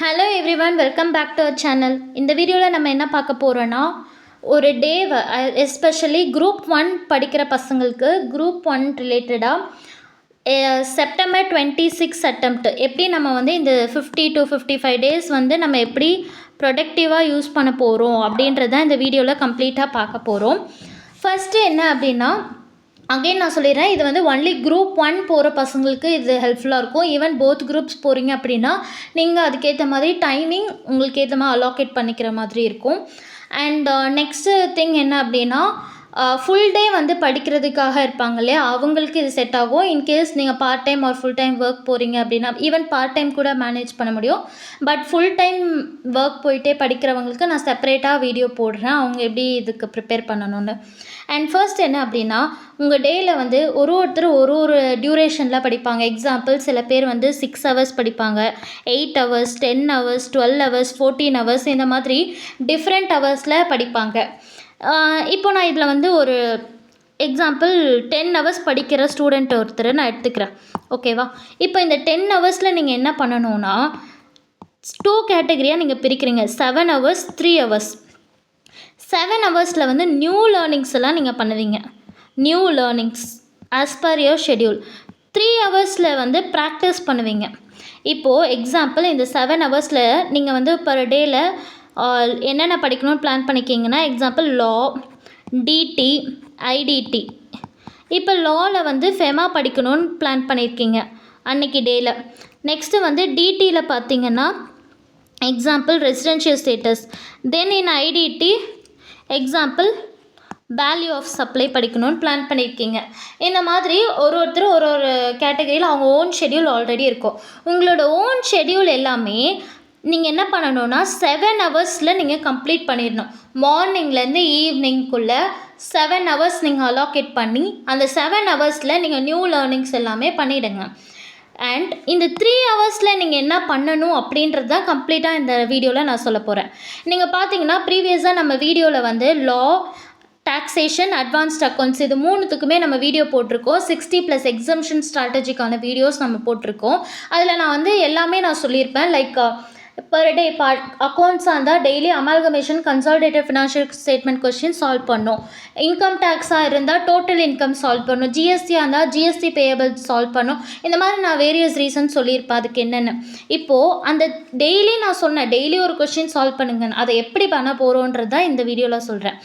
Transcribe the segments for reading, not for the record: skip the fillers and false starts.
Hello everyone, welcome back to our channel. இந்த வீடியோவில் நம்ம என்ன பார்க்க போகிறோன்னா, ஒரு டேவை எஸ்பெஷலி குரூப் 1 படிக்கிற பசங்களுக்கு குரூப் 1 ரிலேட்டடாக செப்டம்பர் 26 அட்டெம்ப்ட் எப்படி நம்ம வந்து இந்த 50 to 55 டேஸ் வந்து நம்ம எப்படி ப்ரொடக்டிவாக யூஸ் பண்ண போகிறோம் அப்படின்றத இந்த வீடியோவில் கம்ப்ளீட்டாக பார்க்க போகிறோம். ஃபஸ்ட்டு என்ன அப்படின்னா, அகைன் நான் சொல்லிடுறேன், இது வந்து ஒன்லி குரூப் 1 போகிற பசங்களுக்கு இது ஹெல்ப்ஃபுல்லாக இருக்கும். ஈவன் போத் குரூப்ஸ் போகிறீங்க அப்படின்னா நீங்கள் அதுக்கேற்ற மாதிரி டைமிங் உங்களுக்கு ஏற்ற மாதிரி அலோகேட் பண்ணிக்கிற மாதிரி இருக்கும். அண்ட் நெக்ஸ்ட்டு திங் என்ன அப்படின்னா, ஃபுல் டே வந்து படிக்கிறதுக்காக இருப்பாங்க இல்லையா, அவங்களுக்கு இது செட் ஆகும். இன்கேஸ் நீங்கள் part time or full time work போகிறீங்க அப்படின்னா, ஈவன் பார்ட் டைம் கூட மேனேஜ் பண்ண முடியும். பட் ஃபுல் டைம் ஒர்க் போயிட்டே படிக்கிறவங்களுக்கு நான் செப்பரேட்டாக வீடியோ போடுறேன், அவங்க எப்படி இதுக்கு ப்ரிப்பேர் பண்ணணும்னு. அண்ட் ஃபர்ஸ்ட் என்ன அப்படின்னா, உங்கள் டேயில் வந்து ஒருத்தர் ஒரு டியூரேஷனில் படிப்பாங்க. எக்ஸாம்பிள், சில பேர் வந்து 6 hours படிப்பாங்க, 8 hours, 10 hours, 12 hours, 14 hours, இந்த மாதிரி டிஃப்ரெண்ட் ஹவர்ஸில் படிப்பாங்க. இப்போ நான் இதில் வந்து ஒரு எக்ஸாம்பிள் 10 hours படிக்கிற ஸ்டூடெண்ட் ஒருத்தர் நான் எடுத்துக்கிறேன், ஓகேவா? இப்போ இந்த 10 hours நீங்கள் என்ன பண்ணணும்னா, 2 கேட்டகரியாக நீங்கள் பிரிக்கிறீங்க. 7 hours, 3 hours. 7 hours வந்து நியூ லேர்னிங்ஸ் எல்லாம் நீங்கள் பண்ணுவீங்க, new learnings as per your schedule. 3 hours வந்து ப்ராக்டிஸ் பண்ணுவீங்க. இப்போது எக்ஸாம்பிள், இந்த 7 hours நீங்கள் வந்து பர் டேயில் என்னென்ன படிக்கணும்னு பிளான் பண்ணிக்கிங்கன்னா, எக்ஸாம்பிள் லா, டிடி, ஐடிடி. இப்போ லாவில் வந்து ஃபெமா படிக்கணும்னு பிளான் பண்ணியிருக்கீங்க அன்றைக்கி டேயில். நெக்ஸ்ட்டு வந்து டிடியில் பார்த்தீங்கன்னா example residential status. Then in IDT example value of supply படிக்கணும்னு பிளான் பண்ணியிருக்கீங்க. இந்த மாதிரி ஒருத்தர் ஒரு கேட்டகரியில் அவங்க ஓன் ஷெட்யூல் ஆல்ரெடி இருக்கும். உங்களோட ஓன் ஷெட்யூல் எல்லாமே நீங்கள் என்ன பண்ணணுன்னா 7 hours நீங்கள் கம்ப்ளீட் பண்ணிடணும். மார்னிங்லேருந்து ஈவினிங்குள்ளே 7 hours நீங்கள் அலோகேட் பண்ணி அந்த 7 hours நீங்கள் நியூ லேர்னிங்ஸ் எல்லாமே பண்ணிவிடுங்க. அண்ட் இந்த 3 hours நீங்கள் என்ன பண்ணணும் அப்படின்றது தான் கம்ப்ளீட்டாக இந்த வீடியோவில் நான் சொல்ல போகிறேன். நீங்கள் பார்த்தீங்கன்னா ப்ரீவியஸாக நம்ம வீடியோவில் வந்து லா, டாக்ஸேஷன், அட்வான்ஸ்ட் அக்கௌண்ட்ஸ், இது மூணுத்துக்குமே நம்ம வீடியோ போட்டிருக்கோம். 60+ எக்ஸம்ஷன் ஸ்ட்ராட்டஜிக்கான வீடியோஸ் நம்ம போட்டிருக்கோம். அதில் நான் வந்து எல்லாமே நான் சொல்லியிருப்பேன். லைக் பர் டே அக்கௌண்ட்ஸாக இருந்தால் daily amalgamation, consolidated financial statement question solve பண்ணணும். இன்கம் டேக்ஸாக இருந்தால் டோட்டல் இன்கம் சால்வ் பண்ணணும். ஜிஎஸ்டியாக இருந்தால் ஜிஎஸ்டி பேயபிள் சால்வ் பண்ணணும். இந்த மாதிரி நான் வேரியஸ் ரீசன் சொல்லியிருப்பேன் அதுக்கு என்னென்னு. இப்போது அந்த டெய்லி நான் சொன்னேன், டெய்லி ஒரு கொஸ்டின் சால்வ் பண்ணுங்க, அதை எப்படி பண்ண போகிறோன்றது தான் இந்த வீடியோவில் சொல்கிறேன்.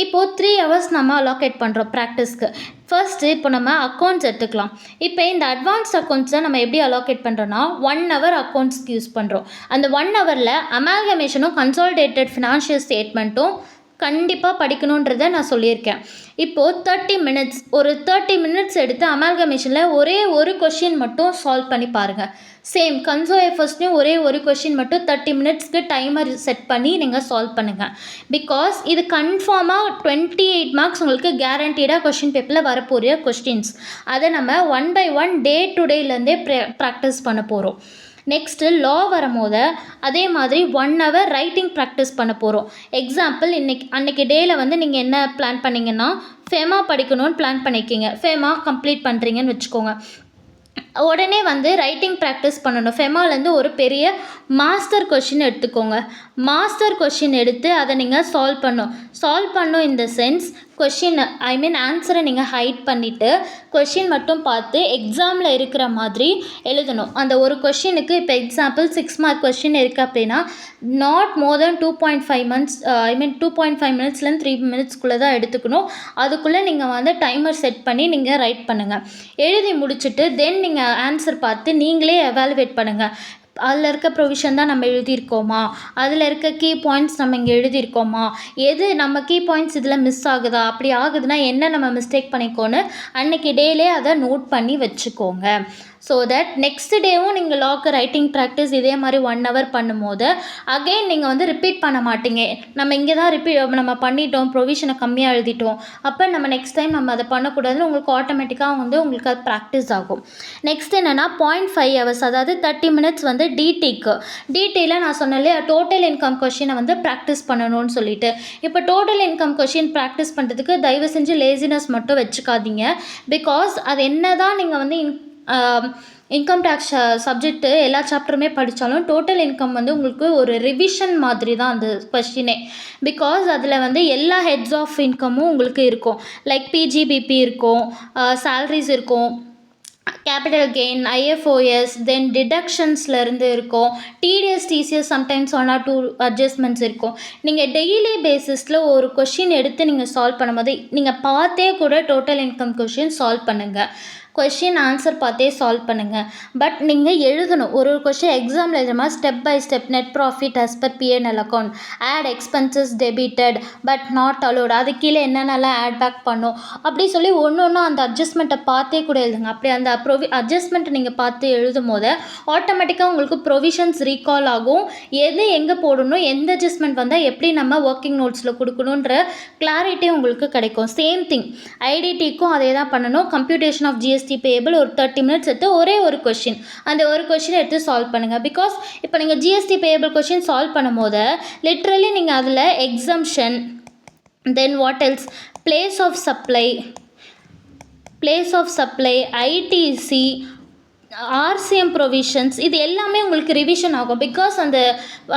இப்போது 3 hours நம்ம அலோகேட் பண்ணுறோம் ப்ராக்டிஸ்க்கு. ஃபர்ஸ்ட்டு இப்போ நம்ம அக்கௌண்ட்ஸ் எடுத்துக்கலாம். இப்போ இந்த அட்வான்ஸ்ட் அக்கௌண்ட்ஸை நம்ம எப்படி அலோகேட் பண்ணுறோன்னா 1 hour அக்கௌண்ட்ஸ்க்கு யூஸ் பண்ணுறோம். அந்த 1 hourல் அமால்கமேஷனும் கன்சாலிடேட்டட் ஃபினான்ஷியல் ஸ்டேட்மெண்ட்டும் கண்டிப்பாக படிக்கணுன்றதை நான் சொல்லியிருக்கேன். இப்போது 30 minutes, ஒரு 30 minutes எடுத்து அமால்கமேஷனில் ஒரே ஒரு கொஷின் மட்டும் சால்வ் பண்ணி பாருங்கள். சேம் கன்சோ எஃபர்ஸ்ட்லையும் ஒரே ஒரு கொஷின் மட்டும் 30 minutesக்கு டைமர் செட் பண்ணி நீங்கள் சால்வ் பண்ணுங்கள். பிகாஸ் இது கன்ஃபார்மாக 28 marks உங்களுக்கு கேரண்டீடாக கொஷின் பேப்பரில் வரப்போகிற கொஸ்டின்ஸ். அதை நம்ம 1 by 1 டே டு டேலேருந்தே ப்ராக்டிஸ் பண்ண போகிறோம். நெக்ஸ்ட்டு லா வரும்போது அதே மாதிரி 1 hour ரைட்டிங் ப்ராக்டிஸ் பண்ண போகிறோம். எக்ஸாம்பிள், அன்றைக்கி டேயில் வந்து நீங்கள் என்ன பிளான் பண்ணிங்கன்னா, ஃபெமா படிக்கணும்னு பிளான் பண்ணியிருக்கீங்க. ஃபெமா கம்ப்ளீட் பண்ணுறீங்கன்னு வச்சுக்கோங்க. உடனே வந்து ரைட்டிங் ப்ராக்டிஸ் பண்ணணும். ஃபெமாலேருந்து ஒரு பெரிய மாஸ்டர் கொஷின் எடுத்துக்கோங்க. மாஸ்டர் கொஷின் எடுத்து அதை நீங்கள் சால்வ் பண்ணும் இந்த சென்ஸ் கொஷின் ஆன்சரை நீங்கள் ஹைட் பண்ணிவிட்டு கொஷின் மட்டும் பார்த்து எக்ஸாமில் இருக்கிற மாதிரி எழுதணும். அந்த ஒரு கொஷினுக்கு இப்போ எக்ஸாம்பிள் 6 mark கொஷின் இருக்குது அப்படின்னா நாட் மோர் தென் 2.5 minutesலேருந்து 3 minutesக்குள்ளே தான் எடுத்துக்கணும். அதுக்குள்ளே நீங்கள் வந்து டைமர் செட் பண்ணி நீங்கள் ரைட் பண்ணுங்கள். எழுதி முடிச்சுட்டு தென் நீங்கள் ஆன்சர் பார்த்து நீங்களே எவாலுவேட் பண்ணுங்கள். அதில் இருக்க ப்ரொவிஷன் தான் நம்ம எழுதியிருக்கோமா, அதில் இருக்க கீ பாயிண்ட்ஸ் நம்ம இங்கே எழுதியிருக்கோமா, எது நம்ம கீ பாயிண்ட்ஸ் இதில் மிஸ் ஆகுதா, அப்படி ஆகுதுன்னா என்ன நம்ம மிஸ்டேக் பண்ணிக்கோன்னு அன்றைக்கி டேலே அதை நோட் பண்ணி வச்சுக்கோங்க. ஸோ தட் நெக்ஸ்ட் டேவும் நீங்கள் லாக்கு ரைட்டிங் ப்ராக்டிஸ் இதே மாதிரி 1 hour பண்ணும்போது அகெயின் நீங்கள் வந்து ரிப்பீட் பண்ண மாட்டீங்க. நம்ம இங்கே தான் நம்ம பண்ணிட்டோம், ப்ரொவிஷனை கம்மியாக எழுதிட்டோம், அப்போ நம்ம நெக்ஸ்ட் டைம் நம்ம அதை பண்ணக்கூடாதுன்னு உங்களுக்கு ஆட்டோமேட்டிக்காக வந்து உங்களுக்கு அது ப்ராக்டிஸ் ஆகும். நெக்ஸ்ட் என்னென்னா 0.5 hours, அதாவது 30 minutes வந்து டிடியில் நான் சொன்னாலே டோட்டல் இன்கம் கொஷினை வந்து ப்ராக்டிஸ் பண்ணணும்னு சொல்லிட்டு. இப்போ டோட்டல் இன்கம் கொஷின் ப்ராக்டிஸ் பண்ணுறதுக்கு தயவு செஞ்சு லேசினஸ் மட்டும் வச்சுக்காதீங்க. பிகாஸ் அது என்ன தான் நீங்கள் வந்து இன்கம் டேக்ஸ் சப்ஜெக்ட்டு எல்லா சாப்டருமே படித்தாலும் டோட்டல் இன்கம் வந்து உங்களுக்கு ஒரு ரிவிஷன் மாதிரி தான் அந்த கொஸ்டினே. பிகாஸ் அதில் வந்து எல்லா ஹெட்ஸ் ஆஃப் இன்கமும் உங்களுக்கு இருக்கும். லைக் பிஜிபிபி இருக்கும், சேலரிஸ் இருக்கும், கேபிட்டல் கெயின், ஐஎஃப்ஓஎஸ், தென் டிடக்ஷன்ஸ்லேருந்து இருக்கும், TDS TCS sometimes 1 or 2 adjustments இருக்கும். நீங்கள் டெய்லி பேசிஸில் ஒரு கொஷின் எடுத்து நீங்கள் சால்வ் பண்ணும்போது நீங்கள் பார்த்தே கூட டோட்டல் இன்கம் கொஷின் சால்வ் பண்ணுங்கள். கொஷின் ஆன்சர் பார்த்தே சால்வ் பண்ணுங்கள். பட் நீங்கள் எழுதணும். ஒரு கொஷின் எக்ஸாமில் எழுதுமா step by step net profit as per P&L account, add expenses debited but not allowed, அது கீழே என்னென்னலாம் ஆட் பேக் பண்ணும் அப்படி சொல்லி ஒன்று அந்த அட்ஜஸ்ட்மெண்ட்டை பார்த்தே கூட எழுதுங்க. அப்படி அந்த அட்ஜஸ்ட்மெண்ட்டை நீங்கள் பார்த்து எழுதும் போது ஆட்டோமேட்டிக்காக உங்களுக்கு ப்ரொவிஷன்ஸ் ரீகால் ஆகும். எது எங்கே போடணும், எந்த அட்ஜஸ்ட்மெண்ட் வந்தால் எப்படி நம்ம ஒர்க்கிங் நோட்ஸில் கொடுக்கணுன்ற கிளாரிட்டி உங்களுக்கு கிடைக்கும். சேம் திங் ஐடிடிக்கும் அதே தான் பண்ணணும். கம்ப்யூட்டேஷன் ஆஃப் ஜிஎஸ்டி பேயபிள் ஒரு 30 minutes எடுத்து ஒரே ஒரு கொஷின், அந்த ஒரு கொஷின் எடுத்து சால்வ் பண்ணுங்கள். பிகாஸ் இப்போ நீங்கள் ஜிஎஸ்டி பேயபிள் கொஷின் சால்வ் பண்ணும் போது லிட்ரலி நீங்கள் அதில் exemption, then what else, place of supply, ITC, RCM provisions, இது எல்லாமே உங்களுக்கு ரிவிஷன் ஆகும். பிகாஸ்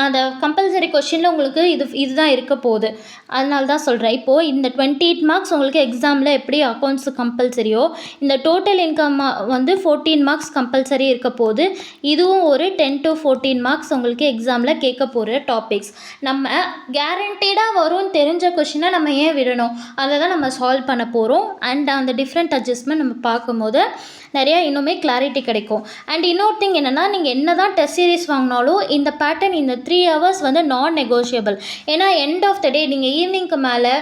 அந்த கம்பல்சரி கொஷினில் உங்களுக்கு இதுதான் இருக்க போகுது. அதனால தான் சொல்கிறேன். இப்போது இந்த 28 marks உங்களுக்கு எக்ஸாமில் எப்படி அக்கௌண்ட்ஸு கம்பல்சரியோ இந்த டோட்டல் இன்கம் வந்து 14 marks கம்பல்சரி இருக்க போகுது. இதுவும் ஒரு 10 to 14 marks உங்களுக்கு எக்ஸாமில் கேட்க போகிற டாபிக்ஸ். நம்ம கேரண்டீடாக வரும்னு தெரிஞ்ச கொஷினை நம்ம ஏன் விடணும்? அதை தான் நம்ம சால்வ் பண்ண போகிறோம். அண்ட் அந்த டிஃப்ரெண்ட் அட்ஜஸ்ட்மெண்ட் நம்ம பார்க்கும்போது நிறையா இன்னுமே கிளாரிட்டி கிடைக்கும். அண்ட் இன்னொரு திங் என்னென்னா, நீங்கள் என்ன தான் டெஸ்ட் சீரிஸ் வாங்கினாலும் இந்த பேட்டர்ன் இந்த 3 hours வந்து நான் நெகோஷியபிள். ஏன்னா எண்ட் ஆஃப் த டே நீங்கள் ஈவினிங்க்கு மேலே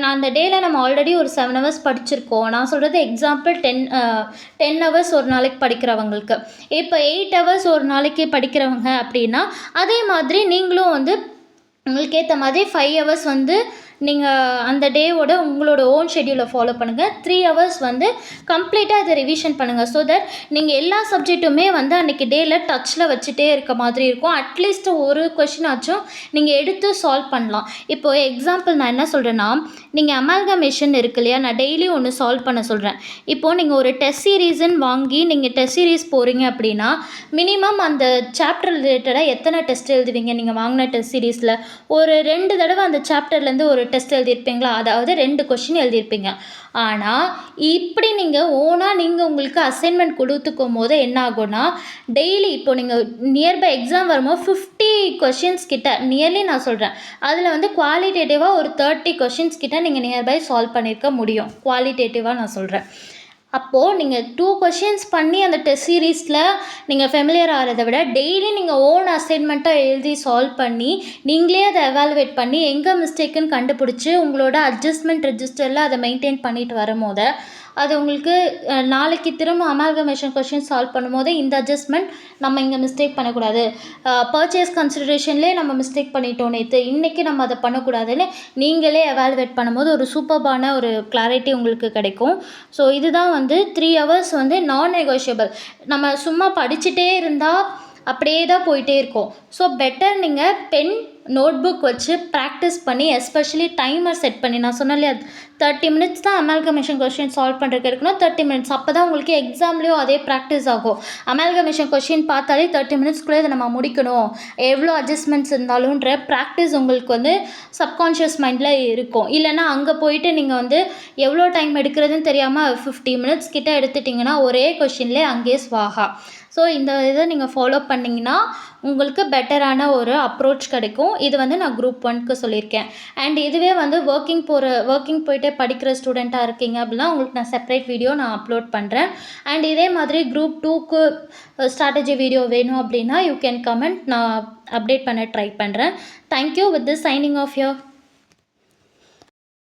நான் அந்த டேயில் நம்ம ஆல்ரெடி ஒரு 7 hours படிச்சிருக்கோம். நான் சொல்கிறது எக்ஸாம்பிள் 10 hours ஒரு நாளைக்கு படிக்கிறவங்களுக்கு, இப்போ 8 hours ஒரு நாளைக்கு படிக்கிறவங்க அப்படின்னா அதே மாதிரி நீங்களும் வந்து உங்களுக்கு ஏற்ற மாதிரி 5 hours வந்து நீங்கள் அந்த டேவோட உங்களோட ஓன் ஷெட்யூலை ஃபாலோ பண்ணுங்கள். 3 hours வந்து கம்ப்ளீட்டாக அதை ரிவிஷன் பண்ணுங்கள். ஸோ தட் நீங்கள் எல்லா சப்ஜெக்ட்டுமே வந்து அன்றைக்கி டேயில் டச்சில் வச்சுட்டே இருக்க மாதிரி இருக்கும். அட்லீஸ்ட் ஒரு கொஷின் ஆச்சும் நீங்கள் எடுத்து சால்வ் பண்ணலாம். இப்போது எக்ஸாம்பிள் நான் என்ன சொல்கிறேன்னா, நீங்கள் அமால்கமேஷன் இருக்கு இல்லையா, நான் டெய்லி ஒன்று சால்வ் பண்ண சொல்கிறேன். இப்போது நீங்கள் ஒரு டெஸ்ட் சீரீஸ்ன்னு வாங்கி நீங்கள் டெஸ்ட் சீரீஸ் போகிறீங்க அப்படின்னா மினிமம் அந்த சாப்டர் ரிலேட்டடாக எத்தனை டெஸ்ட் எழுதுவீங்க? நீங்கள் வாங்கின டெஸ்ட் சீரீஸில் ஒரு 2 தடவை அந்த சாப்டர்லேருந்து ஒரு டெஸ்ட் எழுதியிருப்பீங்களா? அதாவது 2 கொஷின் எழுதியிருப்பீங்க. ஆனால் இப்படி நீங்கள் ஓனாக நீங்கள் உங்களுக்கு அசைன்மெண்ட் கொடுத்துக்கும் போது என்ன ஆகும்னா, டெய்லி இப்போ நீங்கள் நியர்பை எக்ஸாம் வரும்போது 50 கொஷின்ஸ் கிட்ட நியர்லி நான் சொல்கிறேன், அதில் வந்து குவாலிட்டேட்டிவாக ஒரு 30 கொஷின்ஸ் கிட்ட நீங்கள் நியர்பை சால்வ் பண்ணியிருக்க முடியும். குவாலிட்டேட்டிவாக நான் சொல்கிறேன். அப்போது நீங்கள் 2 கொஷின்ஸ் பண்ணி அந்த டெஸ்ட் சீரீஸில் நீங்கள் ஃபெமிலியர் ஆகிறத விட டெய்லி நீங்கள் ஓன் அசைன்மெண்ட்டாக எழுதி சால்வ் பண்ணி நீங்களே அதை எவாலுவேட் பண்ணி எங்கே மிஸ்டேக்குன்னு கண்டுபிடிச்சி உங்களோட அட்ஜஸ்ட்மெண்ட் ரெஜிஸ்டரில் அதை மெயின்டைன் பண்ணிட்டு வரும்போது அது உங்களுக்கு நாளைக்கு திரும்ப அமால்கமேஷன் கொஷின் சால்வ் பண்ணும்போது இந்த அட்ஜஸ்ட்மெண்ட் நம்ம இங்கே மிஸ்டேக் பண்ணக்கூடாது, பர்ச்சேஸ் கன்சிடரேஷன்லேயே நம்ம மிஸ்டேக் பண்ணிட்டோம் நேற்று, இன்றைக்கி நம்ம அதை பண்ணக்கூடாதுன்னு நீங்களே எவாலுவேட் பண்ணும்போது ஒரு சூப்பர்பான ஒரு கிளாரிட்டி உங்களுக்கு கிடைக்கும். ஸோ இதுதான் வந்து 3 hours வந்து நான் நெகோஷியபிள். நம்ம சும்மா படிச்சுட்டே இருந்தால் அப்படியே தான் போயிட்டே இருக்கோம். ஸோ பெட்டர் நீங்கள் பென் நோட் புக் வச்சு ப்ராக்டிஸ் பண்ணி எஸ்பெஷலி டைமர் செட் பண்ணி, நான் சொன்னேன் இல்லையா 30 minutes தான் அமால்கமேஷன் கொஷின் சால்வ் பண்ணுறதுக்கு எடுக்கணும், 30 minutes. அப்போ தான் உங்களுக்கு எக்ஸாம்லேயும் அதே ப்ராக்டிஸ் ஆகும். அமால்கமேஷன் கொஷின் பார்த்தாலே 30 minutesக்குள்ளே இதை நம்ம முடிக்கணும், எவ்வளோ அட்ஜஸ்ட்மெண்ட்ஸ் இருந்தாலும்ன்ற ப்ராக்டிஸ் உங்களுக்கு வந்து சப்கான்ஷியஸ் மைண்டில் இருக்கும். இல்லைனா அங்கே போயிட்டு நீங்கள் வந்து எவ்வளோ டைம் எடுக்கிறதுன்னு தெரியாமல் 50 minutes கிட்ட எடுத்துட்டிங்கன்னா ஒரே கொஷின்லேயே அங்கேயே ஸ்வாஹா. ஸோ இந்த இதை நீங்கள் ஃபாலோ பண்ணிங்கன்னா உங்களுக்கு பெட்டரான ஒரு அப்ரோச் கிடைக்கும். இது வந்து நான் குரூப் 1க்கு சொல்லியிருக்கேன். அண்ட் இதுவே வந்து ஒர்க்கிங் போயிட்டே படிக்கிற ஸ்டூடெண்ட்டாக இருக்கீங்க அப்படின்னா உங்களுக்கு நான் செப்பரேட் வீடியோ நான் அப்லோட் பண்ணுறேன். அண்ட் இதே மாதிரி குரூப் 2க்கு ஸ்ட்ராட்டஜி வீடியோ வேணும் அப்படின்னா யூ கேன் கமெண்ட், நான் அப்டேட் பண்ண ட்ரை பண்ணுறேன். Thank you. With this signing off your